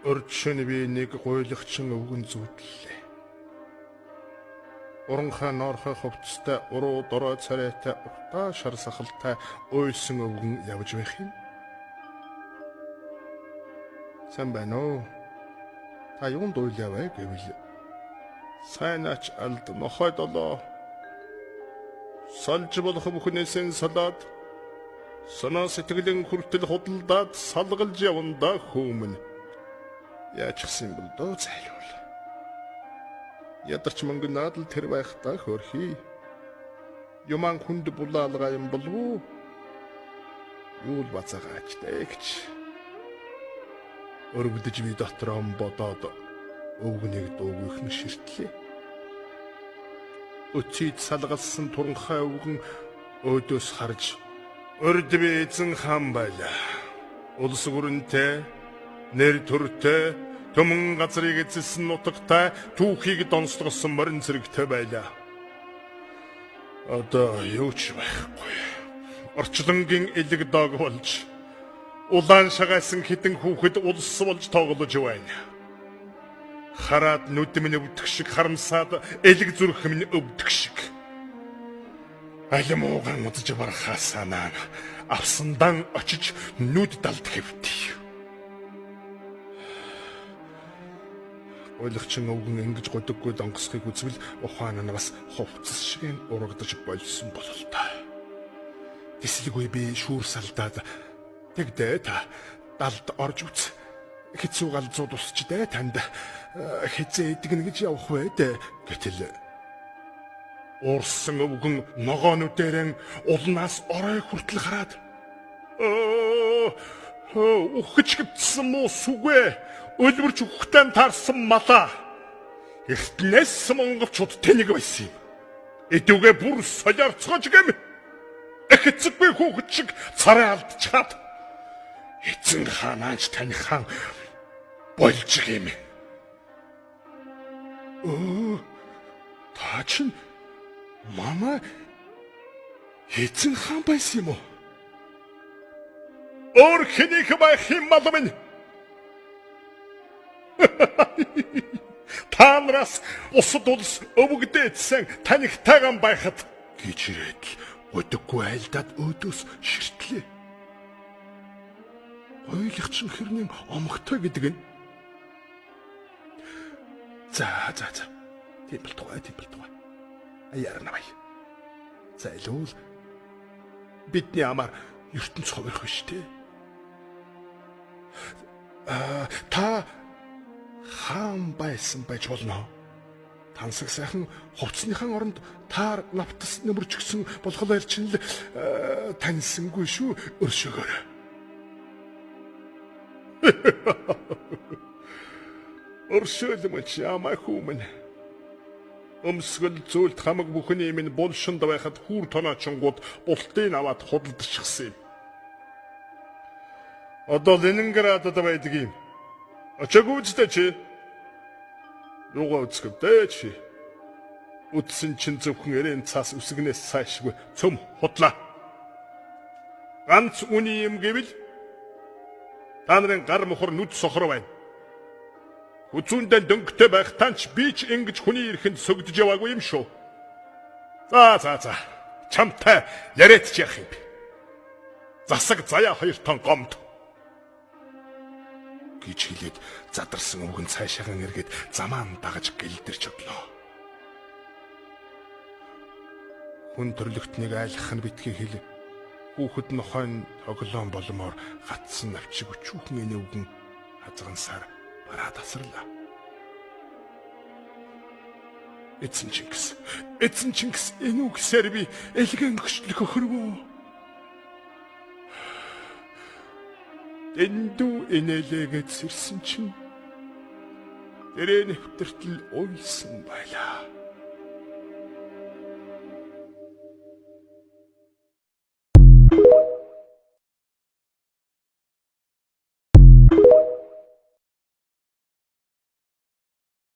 Өрчөн би нэг гуйлагчин өвгөн зүудлээ. Уранхай норхой хувцастай уруу дорой царайтай уртаа шар сахалтай уйлсан өвгөн явж байх юм. Сайн байна уу? Та юунд уйл яваа гэвэл сайнаач алд нохой долоо. Салж болох бүхнээсээ салаад санаа сэтгэлэн хүртэл худалдаад салгалж явандаа хүмүн. Яачихсан бол дөө зайлуул. Ядарч мөнгө наадал тэр байхдаа хөрхий. Юман хүнд булаалгаа юм болов уу? Юул бацаагаач дэгч. Өргөдөж би дотроо бодоод өвгнийг дуугүйх нь ширтлээ. Өчид салгалсан туранхай өвгөн өөдөөс харж өрд би эзэн хаан байлаа. Улс гүрэнтэй нэр төртэй төмөн газрыг эзэлсэн нутагтай түүхийг донслогсон морин зэрэгтэй байлаа. Одоо юу ч байхгүй. Орчлонгийн элэг дог болж улаан шагайсан хитэн хүүхэд улс болж тоглож байна. Хараад нүд минь өвдөх шиг харамсаад элэг зүрх минь өвдөх шиг. Алимууган удаж барахаа санаа авсандан очиж нүд далд хэвтий. Ойлгочин өвгөн ингэж годоггүй донгосхийг үзвэл ухаан нь бас хувцас шиг урагдаж болсон бололтой. Тэсэлгүй би шүүр салдаад тэгдээ та далд орж үз. Хэцүү галзууд усч дээ танд хизээ идэгнэ гэж явах вэ дээ гэтэл уурсан өвгөн ногоонуудэрэн улнаас орой хүртэл хараад ухаж гитсэн муу сүгэ өлбөрч ухтан таарсан малаа эртнээс монголчууд тэнэг байсан юм. Эдүгээ бүр солиорцгож гэм эхэцэггүй хүүхэд шиг царай алдчихад эзэн хаанаач танихан болж гэм. Та чинь мама эзэн хаан байсан юм уу? Өөр хэнийг байх юм бол минь Таанраас усад улс өвгдээдсэн танихтайган байхад гэж ирээд өдөггүй айлдаад өөдөөс ширтлээ. Ойлгочин хэрнээ омогтой гэдэг нь. За. Тэмбэлтугай. Аяарна бай. Зайлуул. Бидний амар ертөнц ховрох биш те. Та хаан байсан байж болно. Тансаг сайхан хувцсныхан оронд таар навтас нөмөрчгсөн болохоор чинь л таньсангүй шүү өршөөгөр. Өршөөлмөч ямаа хүмүн. Өмсгөл зүйлд хамаг бүхний минь булшинд байхад хүүр тоноочонгууд бултыг аваад худалдчихсан юм. Одоо Ленинградад байдаг юм. Очоогүй үстэй чи. Юугаа үзэхтэй чи. Үтсэн чин зөвхөн эрен цаас үсгнээс сайшгүй цөм худлаа. Ганц үний юм гэвэл та нарын гар мохор нүд сохор байна. Хүзүүндээ дөнгөтэй байх танч би ч ингэж хүний ирэхэнд сөгдөж яваагүй юм шүү. За. Чамтай яриач яах юм бэ? Засаг заяа 2 тон гомд гэж хэлээд задарсан өвгөн цаашаахан эргээд замаан дагаж гэлдэрч одлоо. Хүн төрлөختнийг айлгах нь битгий хэл. Хүүхэд нохойн тоглоом боломоор гатсан навчиг өчүүхэн энэ өвгөн хазгансаар бараа тасарлаа. Эцэн Чингис энэ үгсээр би элгэн хөшлөх өхөрвөө. Эндүү инээлээгээд сэрсэн чинь тэрэ нэвтэртэл уйлсан байлаа.